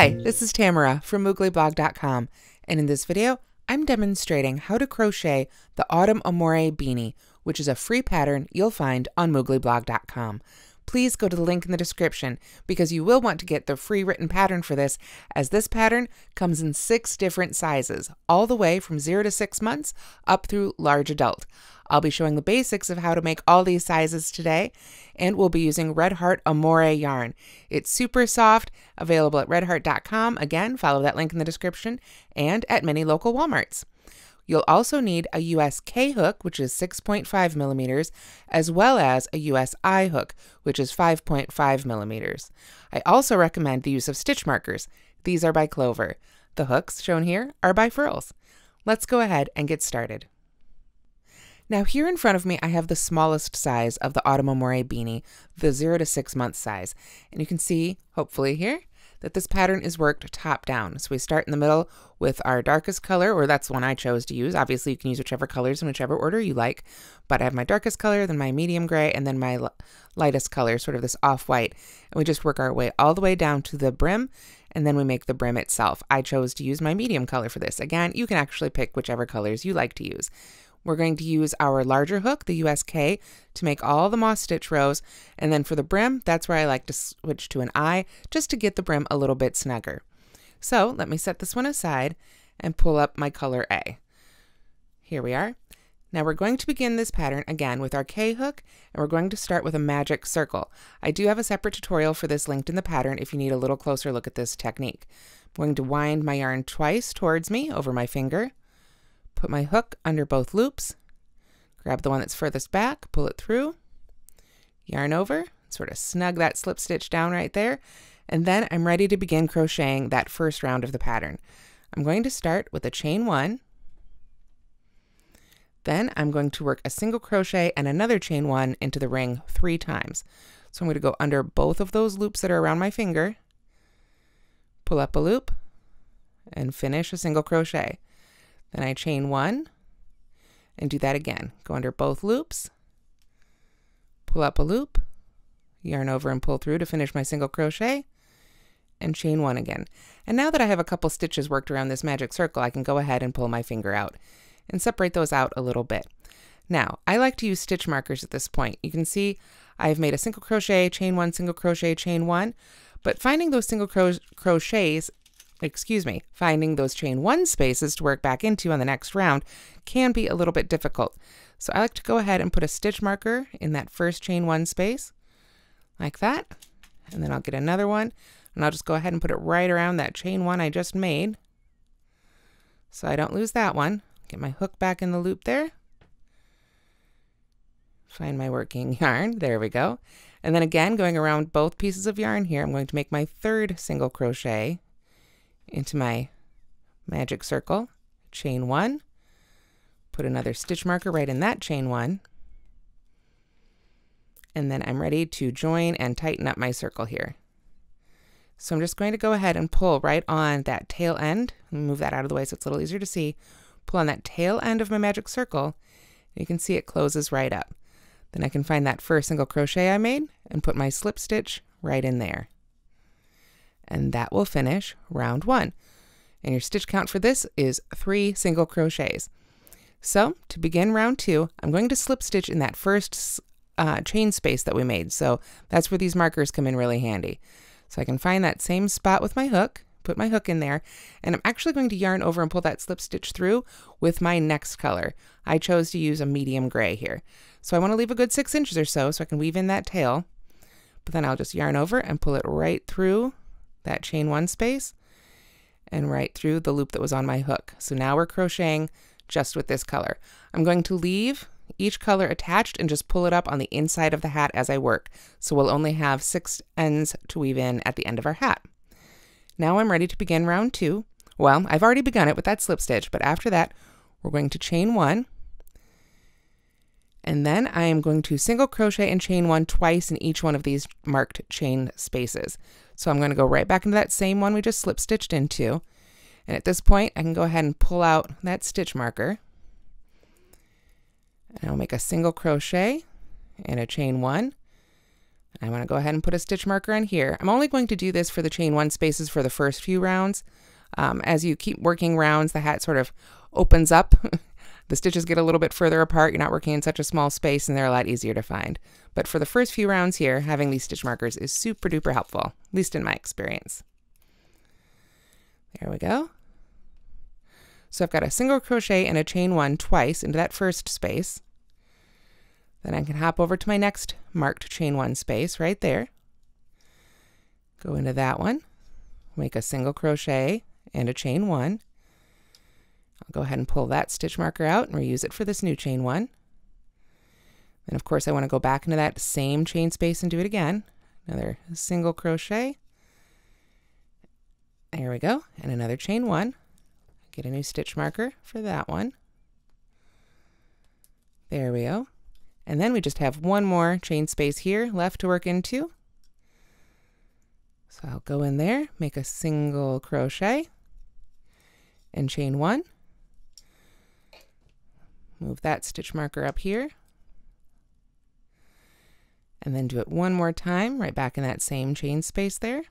Hi, this is Tamara from mooglyblog.com, and in this video, I'm demonstrating how to crochet the Autumn Amore Beanie, which is a free pattern you'll find on mooglyblog.com. Please go to the link in the description because you will want to get the free written pattern for this, as this pattern comes in 6 different sizes, all the way from 0 to 6 months up through large adult. I'll be showing the basics of how to make all these sizes today, and we'll be using Red Heart Amore yarn. It's super soft, available at redheart.com. Again, follow that link in the description, and at many local Walmarts. You'll also need a US K hook, which is 6.5 millimeters, as well as a US I hook, which is 5.5 millimeters. I also recommend the use of stitch markers. These are by Clover. The hooks shown here are by Furls. Let's go ahead and get started. Now here in front of me, I have the smallest size of the Autumn Amore Beanie, the 0 to 6 month size. And you can see, hopefully here, that this pattern is worked top down. So we start in the middle with our darkest color, or that's the one I chose to use. Obviously you can use whichever colors in whichever order you like, but I have my darkest color, then my medium gray, and then my lightest color, sort of this off-white. And we just work our way all the way down to the brim, and then we make the brim itself. I chose to use my medium color for this. Again, you can actually pick whichever colors you like to use. We're going to use our larger hook, the USK, to make all the moss stitch rows, and then for the brim, that's where I like to switch to an I, just to get the brim a little bit snugger. So let me set this one aside and pull up my color A. Here we are. Now we're going to begin this pattern again with our K hook, and we're going to start with a magic circle. I do have a separate tutorial for this linked in the pattern if you need a little closer look at this technique. I'm going to wind my yarn twice towards me over my finger, put my hook under both loops, grab the one that's furthest back, pull it through, yarn over, sort of snug that slip stitch down right there, and then I'm ready to begin crocheting that first round of the pattern. I'm going to start with a chain 1, then I'm going to work a single crochet and another chain 1 into the ring 3 times. So I'm going to go under both of those loops that are around my finger, pull up a loop, and finish a single crochet. Then I chain 1 and do that again. Go under both loops, pull up a loop, yarn over and pull through to finish my single crochet, and chain 1 again. And now that I have a couple stitches worked around this magic circle, I can go ahead and pull my finger out and separate those out a little bit. Now, I like to use stitch markers at this point. You can see I've made a single crochet, chain 1, single crochet, chain 1, but finding those single crochets finding those chain 1 spaces to work back into on the next round can be a little bit difficult. So I like to go ahead and put a stitch marker in that first chain 1 space, like that. And then I'll get another one, and I'll just go ahead and put it right around that chain 1 I just made, so I don't lose that one. Get my hook back in the loop there. Find my working yarn, there we go. And then again, going around both pieces of yarn here, I'm going to make my 3rd single crochet into my magic circle, chain 1, put another stitch marker right in that chain 1, and then I'm ready to join and tighten up my circle here. So I'm just going to go ahead and pull right on that tail end, move that out of the way so it's a little easier to see, pull on that tail end of my magic circle, and you can see it closes right up. Then I can find that first single crochet I made and put my slip stitch right in there. And that will finish round 1. And your stitch count for this is 3 single crochets. So to begin round 2, I'm going to slip stitch in that first chain space that we made. So that's where these markers come in really handy. So I can find that same spot with my hook, put my hook in there, and I'm actually going to yarn over and pull that slip stitch through with my next color. I chose to use a medium gray here. So I want to leave a good 6 inches or so I can weave in that tail, but then I'll just yarn over and pull it right through that chain 1 space and right through the loop that was on my hook. So now we're crocheting just with this color. I'm going to leave each color attached and just pull it up on the inside of the hat as I work. So we'll only have 6 ends to weave in at the end of our hat. Now I'm ready to begin round 2. Well, I've already begun it with that slip stitch, but after that, we're going to chain 1. And then I am going to single crochet and chain 1 twice in each one of these marked chain spaces. So I'm going to go right back into that same one we just slip stitched into. And at this point, I can go ahead and pull out that stitch marker. And I'll make a single crochet and a chain 1, I want to go ahead and put a stitch marker on here. I'm only going to do this for the chain 1 spaces for the first few rounds. As you keep working rounds, the hat sort of opens up. The stitches get a little bit further apart. You're not working in such a small space, and they're a lot easier to find. But for the first few rounds here, having these stitch markers is super duper helpful, at least in my experience. There we go. So I've got a single crochet and a chain 1 twice into that first space. Then I can hop over to my next marked chain 1 space right there. Go into that one, make a single crochet and a chain 1. I'll go ahead and pull that stitch marker out and reuse it for this new chain 1. And of course I want to go back into that same chain space and do it again. Another single crochet. There we go. And another chain 1. Get a new stitch marker for that one. There we go. And then we just have one more chain space here left to work into. So I'll go in there, make a single crochet and chain 1. Move that stitch marker up here. And then do it one more time, right back in that same chain space there.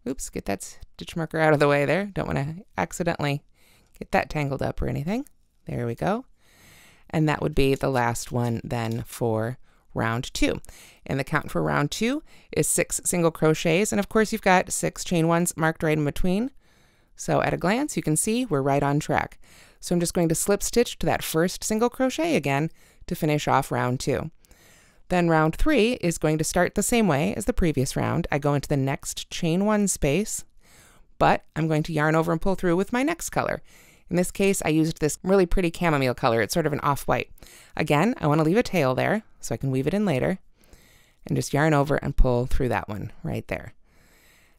Oops, get that stitch marker out of the way there. Don't want to accidentally get that tangled up or anything. There we go. And that would be the last one then for round 2. And the count for round 2 is 6 single crochets. And of course you've got 6 chain 1s marked right in between. So at a glance you can see we're right on track. So I'm just going to slip stitch to that first single crochet again to finish off round 2. Then round 3 is going to start the same way as the previous round. I go into the next chain 1 space, but I'm going to yarn over and pull through with my next color. In this case, I used this really pretty chamomile color. It's sort of an off-white. Again, I want to leave a tail there so I can weave it in later and just yarn over and pull through that one right there.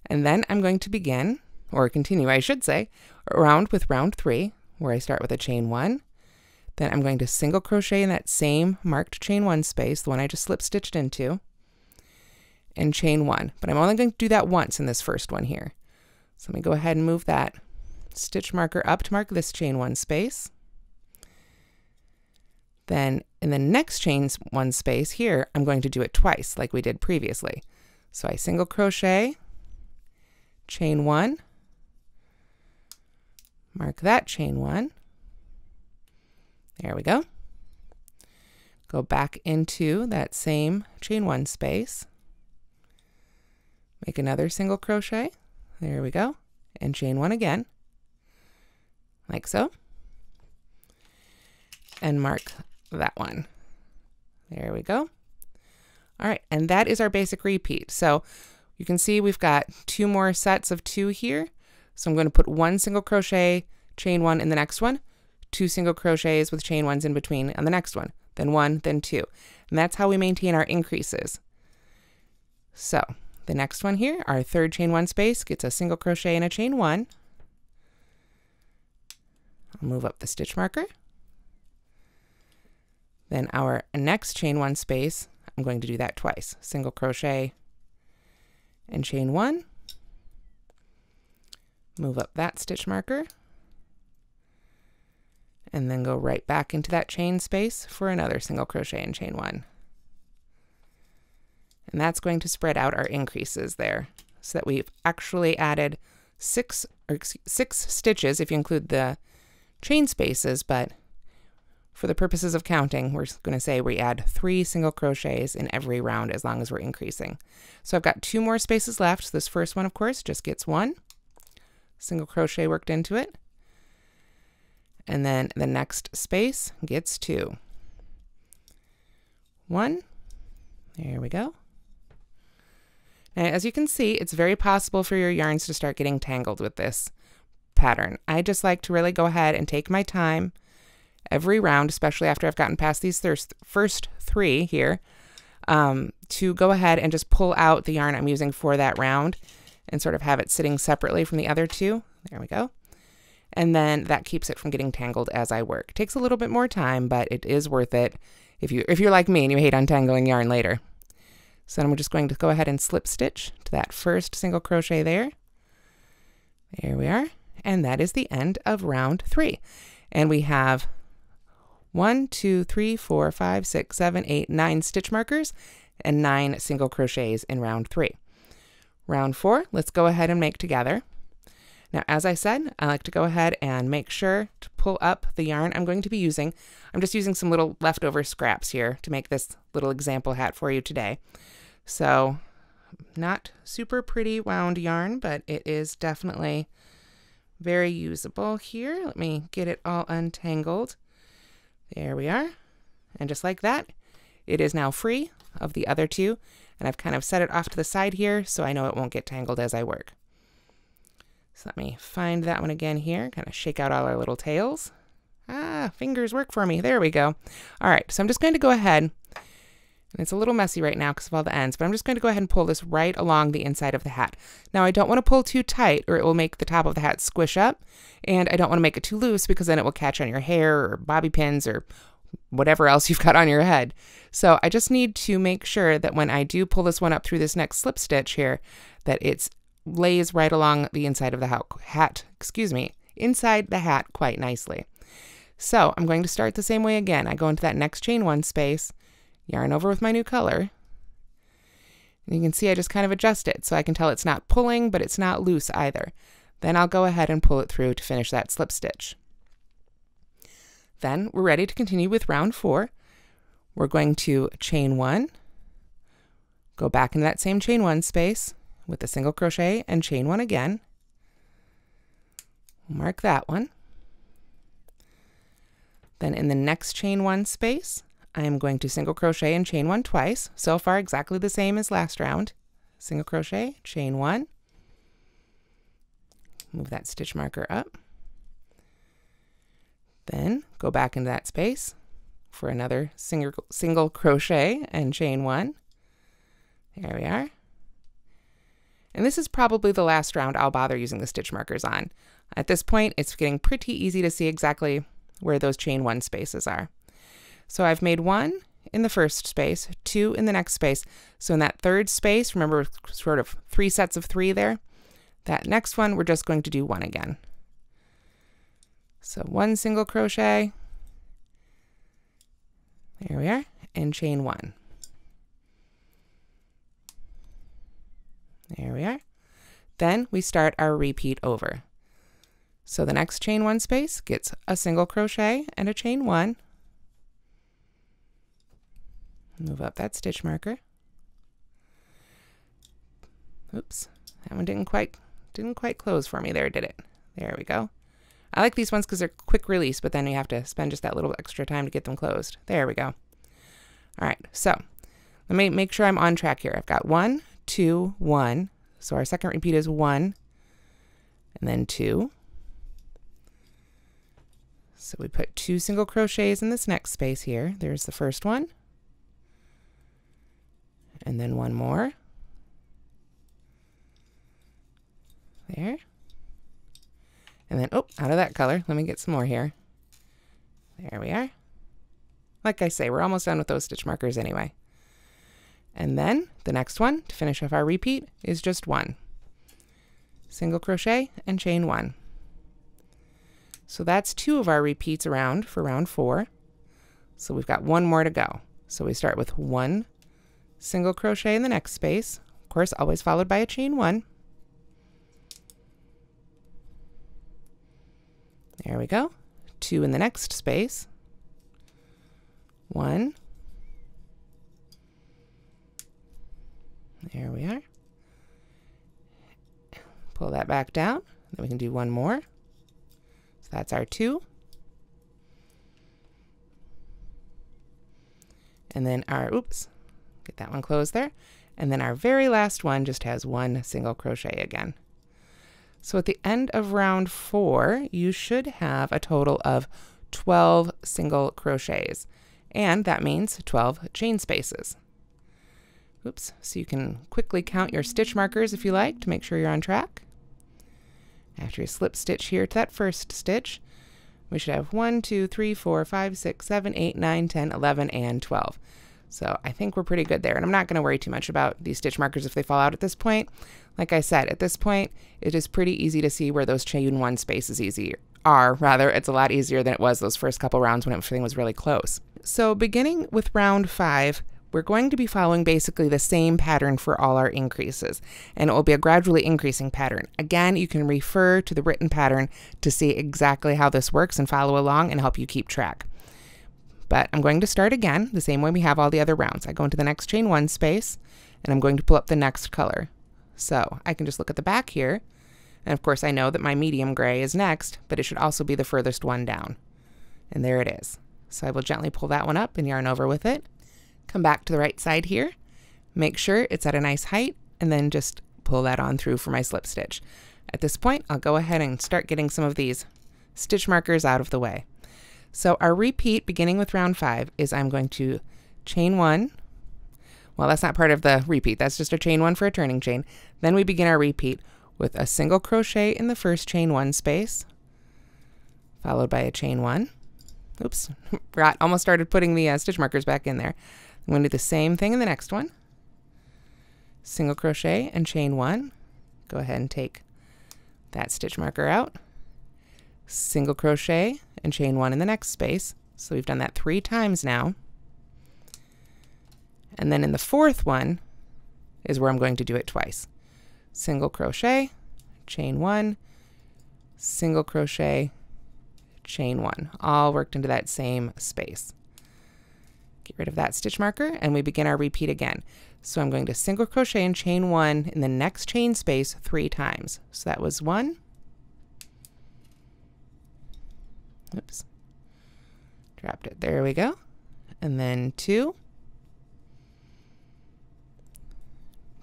And then I'm going to begin, or continue, I should say, around with round 3, where I start with a chain 1. Then I'm going to single crochet in that same marked chain 1 space, the one I just slip stitched into, and chain 1. But I'm only going to do that once in this first one here. So let me go ahead and move that stitch marker up to mark this chain 1 space. Then in the next chain 1 space here, I'm going to do it twice like we did previously. So I single crochet, chain 1, mark that chain 1. There we go. Go back into that same chain 1 space. Make another single crochet. There we go. And chain 1 again. Like so. And mark that one. There we go. All right, and that is our basic repeat. So you can see we've got 2 more sets of 2 here. So I'm going to put 1 single crochet, chain 1 in the next one, 2 single crochets with chain 1s in between on the next one, then 1, then 2. And that's how we maintain our increases. So the next one here, our third chain 1 space gets a single crochet and a chain 1. I'll move up the stitch marker. Then our next chain 1 space, I'm going to do that twice. Single crochet and chain 1. Move up that stitch marker. And then go right back into that chain space for another single crochet and chain 1. And that's going to spread out our increases there so that we've actually added 6 stitches if you include the chain spaces, but for the purposes of counting, we're going to say we add 3 single crochets in every round as long as we're increasing. So I've got 2 more spaces left. So this first one, of course, just gets 1 single crochet worked into it. And then the next space gets 2. 1. There we go. Now, as you can see, it's very possible for your yarns to start getting tangled with this pattern. I just like to really go ahead and take my time every round, especially after I've gotten past these first 3 here, to go ahead and just pull out the yarn I'm using for that round and sort of have it sitting separately from the other 2. There we go. And then that keeps it from getting tangled as I work. It takes a little bit more time, but it is worth it if you're like me and you hate untangling yarn later. So I'm just going to go ahead and slip stitch to that first single crochet there. There we are. And that is the end of round 3. And we have 1, 2, 3, 4, 5, 6, 7, 8, 9 stitch markers and 9 single crochets in round 3. Round 4, let's go ahead and make together. Now, as I said, I like to go ahead and make sure to pull up the yarn I'm going to be using. I'm just using some little leftover scraps here to make this little example hat for you today. So, not super pretty wound yarn, but it is definitely very usable here. Let me get it all untangled. There we are. And just like that, it is now free of the other two. And I've kind of set it off to the side here so I know it won't get tangled as I work. So let me find that one again here, kind of shake out all our little tails. Ah, fingers work for me. There we go. All right, so I'm just going to go ahead, and it's a little messy right now because of all the ends, but I'm just going to go ahead and pull this right along the inside of the hat. Now, I don't want to pull too tight or it will make the top of the hat squish up, and I don't want to make it too loose because then it will catch on your hair or bobby pins or whatever else you've got on your head. So I just need to make sure that when I do pull this one up through this next slip stitch here, that it's lays right along the inside of the hat, inside the hat quite nicely. So I'm going to start the same way again. I go into that next chain 1 space, yarn over with my new color, and you can see I just kind of adjust it so I can tell it's not pulling, but it's not loose either. Then I'll go ahead and pull it through to finish that slip stitch. Then we're ready to continue with round 4. We're going to chain 1, go back into that same chain 1 space with a single crochet and chain 1 again. Mark that one. Then in the next chain 1 space, I am going to single crochet and chain 1 twice. So far exactly the same as last round. Single crochet, chain 1. Move that stitch marker up. Then go back into that space for another single crochet and chain 1. There we are. And this is probably the last round I'll bother using the stitch markers on. At this point, it's getting pretty easy to see exactly where those chain 1 spaces are. So I've made 1 in the first space, 2 in the next space. So in that third space, remember sort of 3 sets of 3 there? That next one, we're just going to do 1 again. So 1 single crochet, there we are, and chain 1. There we are. Then we start our repeat over. So the next chain 1 space gets a single crochet and a chain 1. Move up that stitch marker. Oops, that one didn't quite close for me there, did it? There we go. I like these ones because they're quick release, but then you have to spend just that little extra time to get them closed. There we go. All right, so let me make sure I'm on track here. I've got 1, 2, 1. So our second repeat is 1, and then 2. So we put 2 single crochets in this next space here. There's the first one. And then 1 more. There. And then, oh, out of that color. Let me get some more here. There we are. Like I say, we're almost done with those stitch markers anyway. And then the next one to finish off our repeat is just 1. Single crochet and chain 1. So that's 2 of our repeats around for round 4. So we've got 1 more to go. So we start with 1 single crochet in the next space, of course always followed by a chain 1. There we go. 2 in the next space. 1. There we are. Pull that back down. Then we can do 1 more. So that's our 2. And then our, oops, get that one closed there. And then our very last one just has 1 single crochet again. So at the end of round 4, you should have a total of 12 single crochets. And that means 12 chain spaces. Oops, so you can quickly count your stitch markers if you like to make sure you're on track. After you slip stitch here to that first stitch, we should have 1, 2, 3, 4, 5, 6, 7, 8, 9, 10, 11, and 12. So I think we're pretty good there. And I'm not going to worry too much about these stitch markers if they fall out at this point. Like I said, at this point, it is pretty easy to see where those chain 1 spaces it's a lot easier than it was those first couple rounds when everything was really close. So beginning with round 5, we're going to be following basically the same pattern for all our increases, and it will be a gradually increasing pattern. Again, you can refer to the written pattern to see exactly how this works and follow along and help you keep track. But I'm going to start again the same way we have all the other rounds. I go into the next chain 1 space, and I'm going to pull up the next color. So I can just look at the back here, and of course I know that my medium gray is next, but it should also be the furthest one down. And there it is. So I will gently pull that one up and yarn over with it. Come back to the right side here, make sure it's at a nice height, and then just pull that on through for my slip stitch. At this point, I'll go ahead and start getting some of these stitch markers out of the way. So our repeat beginning with round 5 is I'm going to chain 1. Well, that's not part of the repeat, that's just a chain 1 for a turning chain. Then we begin our repeat with a single crochet in the first chain 1 space, followed by a chain 1. Oops, almost started putting the stitch markers back in there. I'm going to do the same thing in the next one. Single crochet and chain 1. Go ahead and take that stitch marker out. Single crochet and chain 1 in the next space. So we've done that 3 times now. And then in the fourth one is where I'm going to do it twice. Single crochet, chain 1, single crochet, chain 1, all worked into that same space. Get rid of that stitch marker and we begin our repeat again. So I'm going to single crochet and chain 1 in the next chain space 3 times. So that was 1. Oops. Dropped it. There we go. And then 2.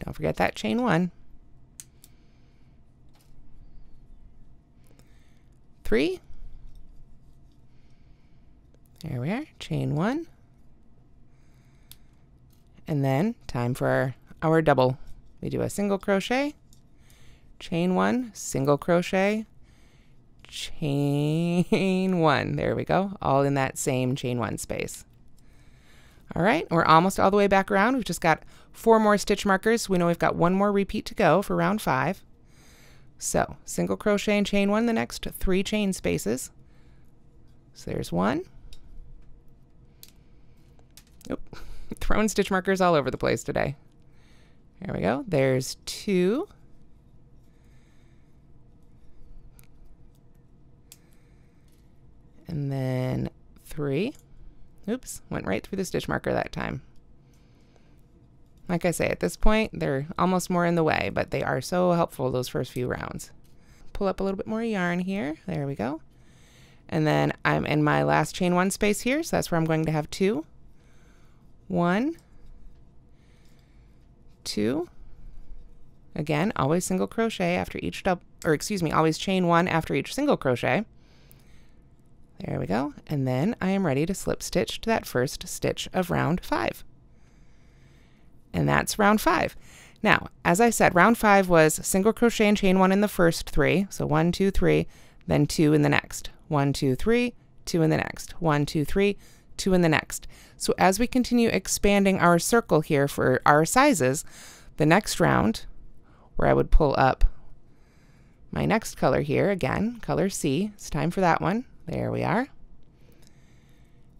Don't forget that chain 1. 3. There we are. Chain 1. And then time for our double. We do a single crochet, chain 1, single crochet, chain 1. There we go. All in that same chain 1 space. All right, we're almost all the way back around. We've just got 4 more stitch markers. We know we've got 1 more repeat to go for round 5. So single crochet and chain 1 the next 3 chain spaces. So there's 1. Oop. Throwing stitch markers all over the place today. There we go. There's 2. And then 3. Oops, went right through the stitch marker that time. Like I say, at this point, they're almost more in the way, but they are so helpful those first few rounds. Pull up a little bit more yarn here. There we go. And then I'm in my last chain 1 space here, so that's where I'm going to have 2. 1, 2. Again, always single crochet after each always chain 1 after each single crochet. There we go. And then I am ready to slip stitch to that first stitch of round 5. And that's round 5. Now, as I said, round 5 was single crochet and chain 1 in the first 3. So 1, 2, 3, then 2 in the next. 1, 2, 3, 2 in the next. 1, 2, 3, 2 in the next. So as we continue expanding our circle here for our sizes, the next round, where I would pull up my next color here, again, color C, it's time for that one. There we are.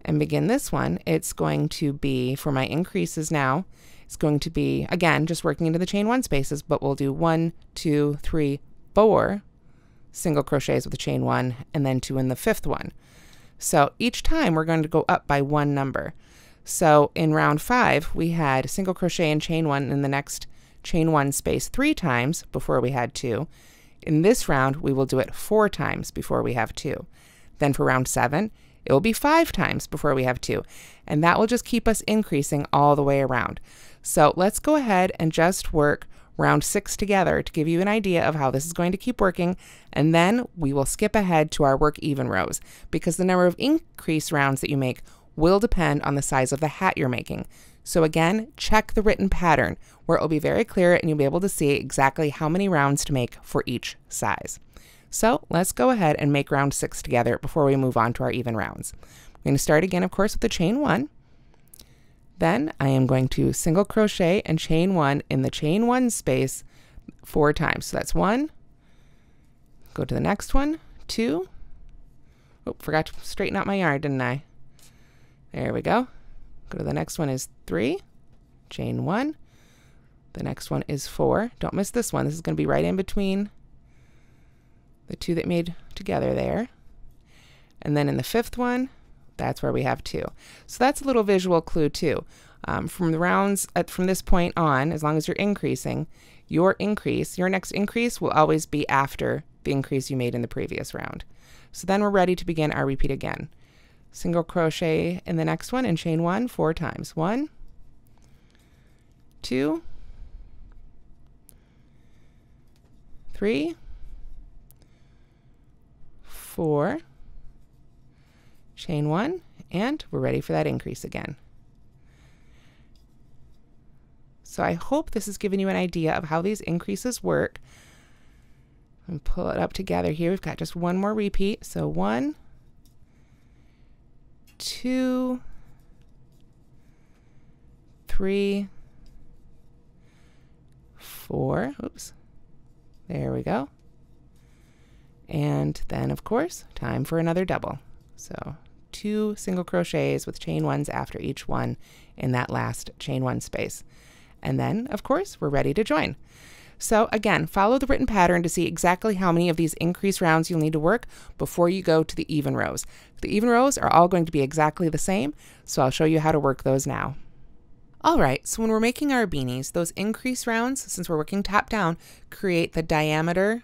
And begin this one, it's going to be, for my increases now, it's going to be, again, just working into the chain 1 spaces, but we'll do 1, 2, 3, 4 single crochets with the chain 1, and then 2 in the 5th one. So each time we're going to go up by 1 number. So in round 5, we had single crochet and chain 1 in the next chain 1 space 3 times before we had 2. In this round, we will do it 4 times before we have 2. Then for round 7, it will be 5 times before we have 2. And that will just keep us increasing all the way around. So let's go ahead and just work round 6 together to give you an idea of how this is going to keep working, and then we will skip ahead to our work even rows, because the number of increase rounds that you make will depend on the size of the hat you're making. So again, check the written pattern where it will be very clear and you'll be able to see exactly how many rounds to make for each size. So let's go ahead and make round 6 together before we move on to our even rounds. I'm going to start again, of course, with the chain 1. Then I am going to single crochet and chain 1 in the chain 1 space 4 times. So that's 1. Go to the next one, 2. Oh, forgot to straighten out my yarn, didn't I? There we go. Go to the next one is 3. chain 1. The next one is 4. Don't miss this one. This is going to be right in between the two that made together there. And then in the 5th one, that's where we have 2. So that's a little visual clue too. From the rounds from this point on, as long as you're increasing, your next increase will always be after the increase you made in the previous round. So then we're ready to begin our repeat again. Single crochet in the next one and chain 1 4 times. 1, 2, 3, 4, chain 1, and we're ready for that increase again. So I hope this has given you an idea of how these increases work. And pull it up together here. We've got just one more repeat. So 1, 2, 3, 4. Oops. There we go. And then, of course, time for another double. So 2 single crochets with chain 1s after each one in that last chain 1 space. And then, of course, we're ready to join. So again, follow the written pattern to see exactly how many of these increase rounds you'll need to work before you go to the even rows. The even rows are all going to be exactly the same, so I'll show you how to work those now. All right, so when we're making our beanies, those increase rounds, since we're working top down, create the diameter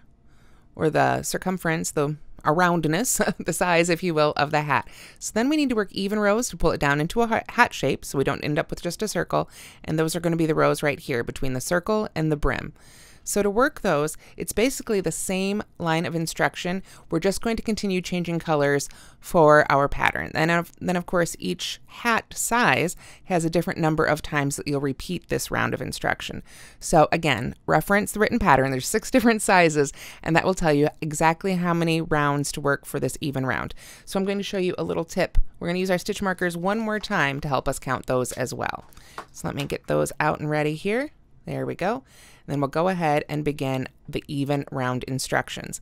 or the circumference, the roundness, the size, if you will, of the hat. So then we need to work even rows to pull it down into a hat shape so we don't end up with just a circle, and those are going to be the rows right here between the circle and the brim. So to work those, it's basically the same line of instruction. We're just going to continue changing colors for our pattern. And then of course, each hat size has a different number of times that you'll repeat this round of instruction. So again, reference the written pattern. There's 6 different sizes, and that will tell you exactly how many rounds to work for this even round. So I'm going to show you a little tip. We're going to use our stitch markers one more time to help us count those as well. So let me get those out and ready here. There we go. Then we'll go ahead and begin the even round instructions.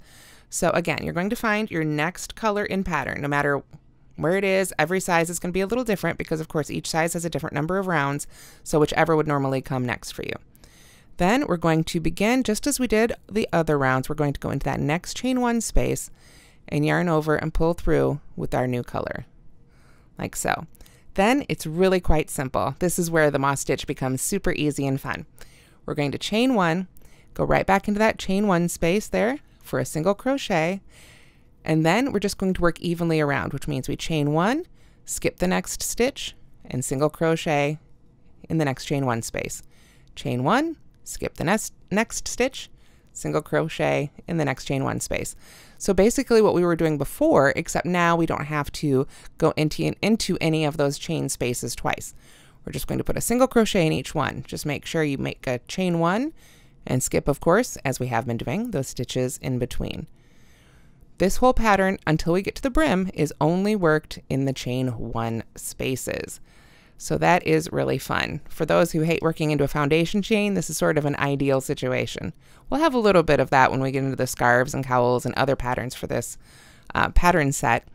So again, you're going to find your next color in pattern. No matter where it is, every size is going to be a little different because of course each size has a different number of rounds, so whichever would normally come next for you. Then we're going to begin just as we did the other rounds. We're going to go into that next chain 1 space and yarn over and pull through with our new color, like so. Then it's really quite simple. This is where the moss stitch becomes super easy and fun. We're going to chain 1, go right back into that chain 1 space there for a single crochet, and then we're just going to work evenly around, which means we chain 1, skip the next stitch, and single crochet in the next chain 1 space. Chain 1, skip the next stitch, single crochet in the next chain 1 space. So basically what we were doing before, except now we don't have to go into any of those chain spaces twice. We're just going to put a single crochet in each one. Just make sure you make a chain 1 and skip, of course, as we have been doing, those stitches in between. This whole pattern, until we get to the brim, is only worked in the chain 1 spaces. So that is really fun. For those who hate working into a foundation chain, this is sort of an ideal situation. We'll have a little bit of that when we get into the scarves and cowls and other patterns for this pattern set,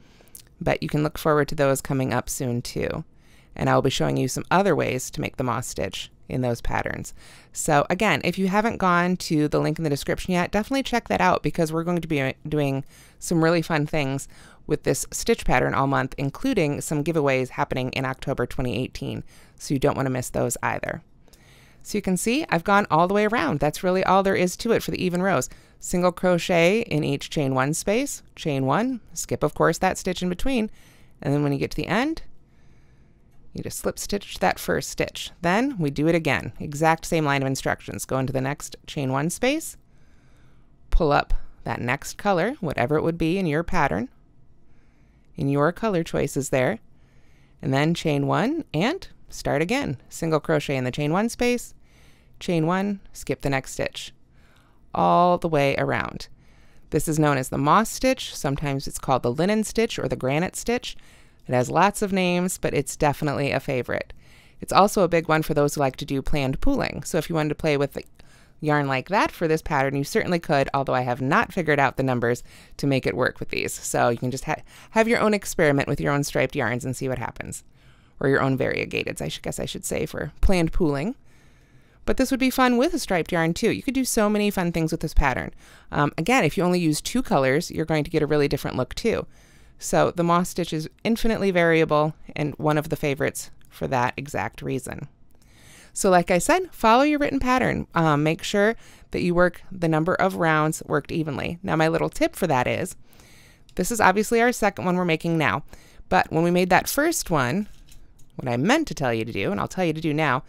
but you can look forward to those coming up soon too. And I'll be showing you some other ways to make the moss stitch in those patterns. So again, if you haven't gone to the link in the description yet, definitely check that out because we're going to be doing some really fun things with this stitch pattern all month, including some giveaways happening in October 2018. So you don't want to miss those either. So you can see I've gone all the way around. That's really all there is to it for the even rows. Single crochet in each chain 1 space, chain 1, skip of course that stitch in between, and then when you get to the end, you just slip stitch that first stitch. Then we do it again. Exact same line of instructions. Go into the next chain 1 space, pull up that next color, whatever it would be in your pattern, in your color choices there, and then chain 1 and start again. Single crochet in the chain 1 space, chain 1, skip the next stitch, all the way around. This is known as the moss stitch. Sometimes it's called the linen stitch or the granite stitch. It has lots of names, but it's definitely a favorite. It's also a big one for those who like to do planned pooling. So if you wanted to play with yarn like that for this pattern, you certainly could, although I have not figured out the numbers to make it work with these. So you can just have your own experiment with your own striped yarns and see what happens. or your own variegateds, I guess I should say, for planned pooling. But this would be fun with a striped yarn too. You could do so many fun things with this pattern. Again, if you only use 2 colors, you're going to get a really different look too. So the moss stitch is infinitely variable and one of the favorites for that exact reason. So like I said, follow your written pattern. Make sure that you work the number of rounds worked evenly. Now my little tip for that is, this is obviously our second one we're making now, but when we made that first one, what I meant to tell you to do, and I'll tell you to do now,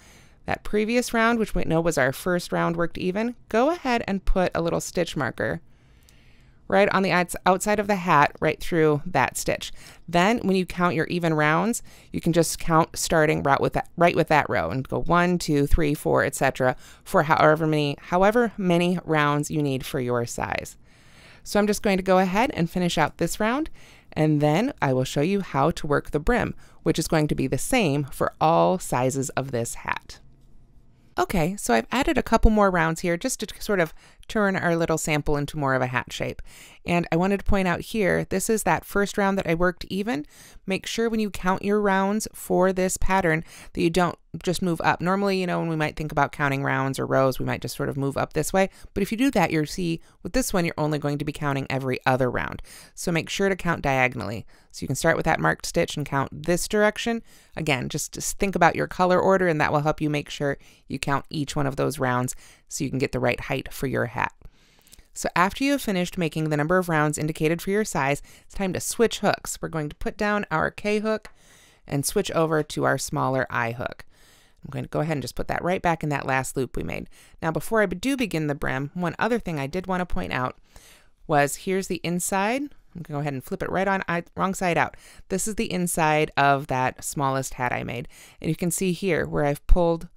that previous round, which we know was our first round worked even, go ahead and put a little stitch marker right on the outside of the hat, right through that stitch. Then when you count your even rounds, you can just count starting right with that row and go 1, 2, 3, 4, etc. for however many rounds you need for your size. So I'm just going to go ahead and finish out this round, and then I will show you how to work the brim, which is going to be the same for all sizes of this hat. Okay, so I've added a couple more rounds here just to sort of turn our little sample into more of a hat shape. And I wanted to point out here, this is that first round that I worked even. Make sure when you count your rounds for this pattern that you don't just move up. Normally, you know, when we might think about counting rounds or rows, we might just sort of move up this way. But if you do that, you'll see with this one, you're only going to be counting every other round. So make sure to count diagonally. So you can start with that marked stitch and count this direction. Again, just think about your color order, and that will help you make sure you count each one of those rounds so you can get the right height for your hat. So after you have finished making the number of rounds indicated for your size, it's time to switch hooks. We're going to put down our K hook and switch over to our smaller I hook. I'm going to go ahead and just put that right back in that last loop we made. Now before I do begin the brim, one other thing I did want to point out was here's the inside. I'm going to go ahead and flip it right on, wrong side out. This is the inside of that smallest hat I made. And you can see here where I've pulled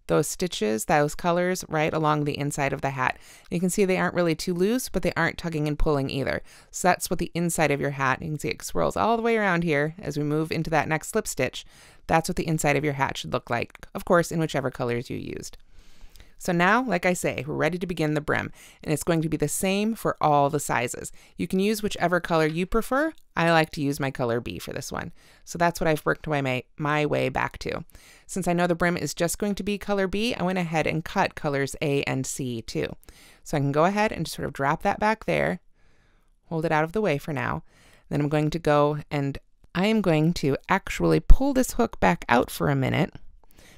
those stitches, those colors, right along the inside of the hat. You can see they aren't really too loose, but they aren't tugging and pulling either. So that's what the inside of your hat, you can see it swirls all the way around here as we move into that next slip stitch. That's what the inside of your hat should look like, of course, in whichever colors you used. So now, like I say, we're ready to begin the brim, and it's going to be the same for all the sizes. You can use whichever color you prefer. I like to use my color B for this one. So that's what I've worked my way back to. Since I know the brim is just going to be color B, I went ahead and cut colors A and C too. So I can go ahead and just sort of drop that back there, hold it out of the way for now. Then I'm going to go and I am going to actually pull this hook back out for a minute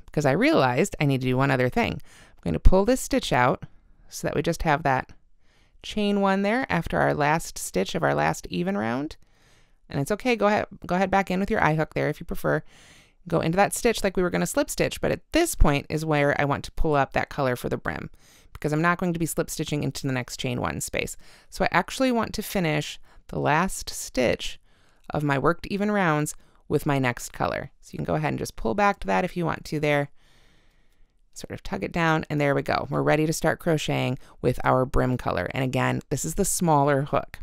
because I realized I need to do one other thing. I'm going to pull this stitch out so that we just have that chain one there after our last stitch of our last even round. And it's okay, go ahead back in with your I hook there if you prefer. Go into that stitch like we were going to slip stitch, but at this point is where I want to pull up that color for the brim because I'm not going to be slip stitching into the next chain one space. So I actually want to finish the last stitch of my worked even rounds with my next color. So you can go ahead and just pull back to that if you want to there. Sort of tug it down, and there we go. We're ready to start crocheting with our brim color. And again, this is the smaller hook.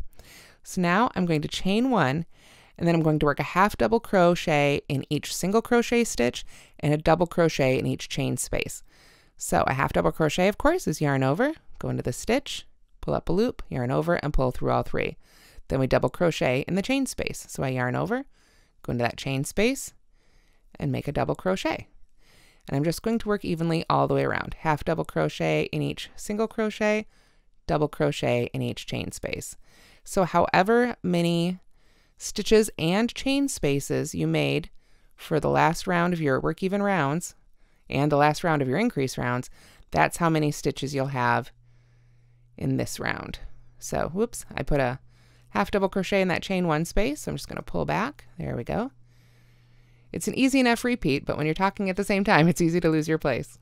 So now I'm going to chain one, and then I'm going to work a half double crochet in each single crochet stitch and a double crochet in each chain space. So a half double crochet, of course, is yarn over, go into the stitch, pull up a loop, yarn over, and pull through all 3. Then we double crochet in the chain space. So I yarn over, go into that chain space, and make a double crochet. And I'm just going to work evenly all the way around. Half double crochet in each single crochet, double crochet in each chain space. So however many stitches and chain spaces you made for the last round of your work even rounds and the last round of your increase rounds, that's how many stitches you'll have in this round. So, whoops, I put a half double crochet in that chain one space. So I'm just going to pull back. There we go. It's an easy enough repeat, but when you're talking at the same time, it's easy to lose your place.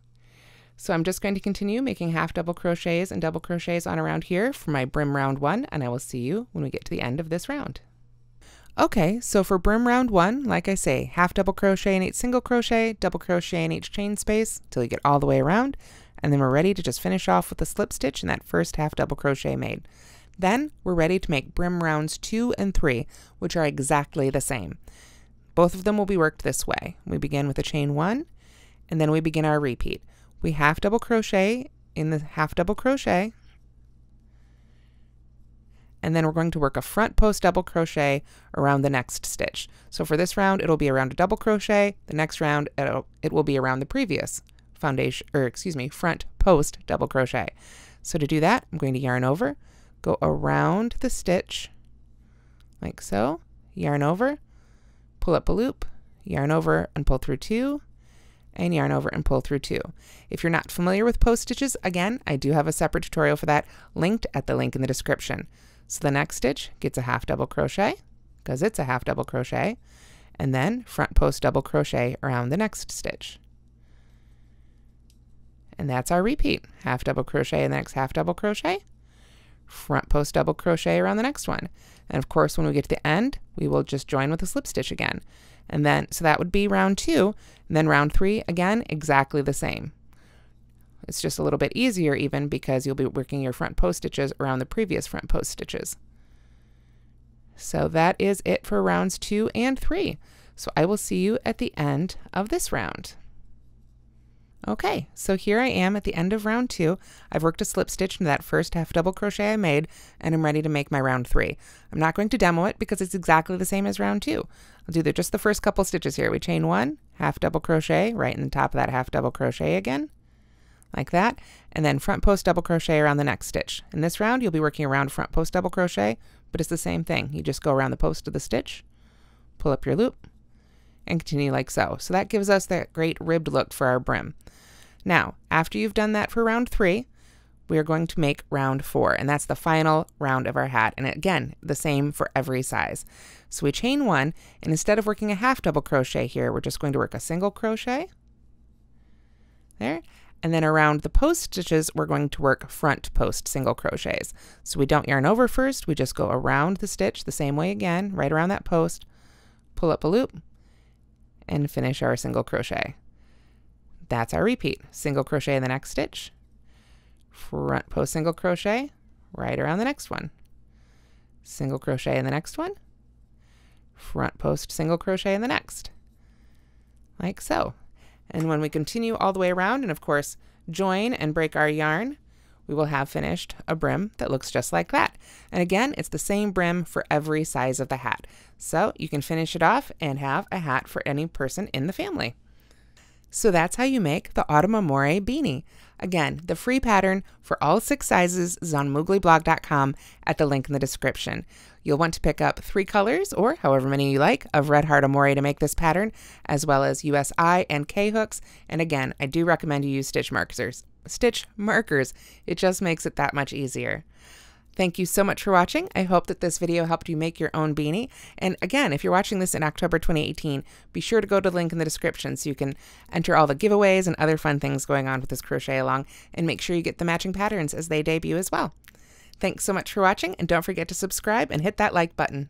So I'm just going to continue making half double crochets and double crochets on around here for my brim round 1, and I will see you when we get to the end of this round. Okay, so for brim round 1, like I say, half double crochet in each single crochet, double crochet in each chain space until you get all the way around, and then we're ready to just finish off with a slip stitch in that first half double crochet made. Then we're ready to make brim rounds 2 and 3, which are exactly the same. Both of them will be worked this way. We begin with a chain 1, and then we begin our repeat. We half double crochet in the half double crochet, and then we're going to work a front post double crochet around the next stitch. So for this round, it'll be around a double crochet. The next round, it will be around the previous front post double crochet. So to do that, I'm going to yarn over, go around the stitch like so, yarn over, pull up a loop, yarn over and pull through 2, and yarn over and pull through 2. If you're not familiar with post stitches, again, I do have a separate tutorial for that linked at the link in the description. So the next stitch gets a half double crochet, because it's a half double crochet, and then front post double crochet around the next stitch. And that's our repeat. Half double crochet in the next half double crochet, front post double crochet around the next one. And of course, when we get to the end, we will just join with a slip stitch again. And then, so that would be round 2, and then round 3, again, exactly the same. It's just a little bit easier even because you'll be working your front post stitches around the previous front post stitches. So that is it for rounds 2 and 3. So I will see you at the end of this round. Okay, so here I am at the end of round 2. I've worked a slip stitch into that first half double crochet I made, and I'm ready to make my round 3. I'm not going to demo it because it's exactly the same as round 2. I'll do just the first couple stitches here. We chain 1, half double crochet right in the top of that half double crochet again, like that, and then front post double crochet around the next stitch. In this round, you'll be working around front post double crochet, but it's the same thing. You just go around the post of the stitch, pull up your loop, and continue like so. So that gives us that great ribbed look for our brim. Now, after you've done that for round 3, we are going to make round 4, and that's the final round of our hat. And again, the same for every size. So we chain 1, and instead of working a half double crochet here, we're just going to work a single crochet there. And then around the post stitches, we're going to work front post single crochets. So we don't yarn over first, we just go around the stitch the same way again, right around that post, pull up a loop, and finish our single crochet. That's our repeat. Single crochet in the next stitch, front post single crochet right around the next one, single crochet in the next one, front post single crochet in the next, like so. And when we continue all the way around and of course join and break our yarn, we will have finished a brim that looks just like that. And again, it's the same brim for every size of the hat. So you can finish it off and have a hat for any person in the family. So that's how you make the Autumn Amore Beanie. Again, the free pattern for all 6 sizes is on mooglyblog.com at the link in the description. You'll want to pick up 3 colors, or however many you like, of Red Heart Amore to make this pattern, as well as US I and K hooks. And again, I do recommend you use stitch markers. It just makes it that much easier. Thank you so much for watching. I hope that this video helped you make your own beanie. And again, if you're watching this in October 2018, be sure to go to the link in the description so you can enter all the giveaways and other fun things going on with this crochet along, and make sure you get the matching patterns as they debut as well. Thanks so much for watching, and don't forget to subscribe and hit that like button.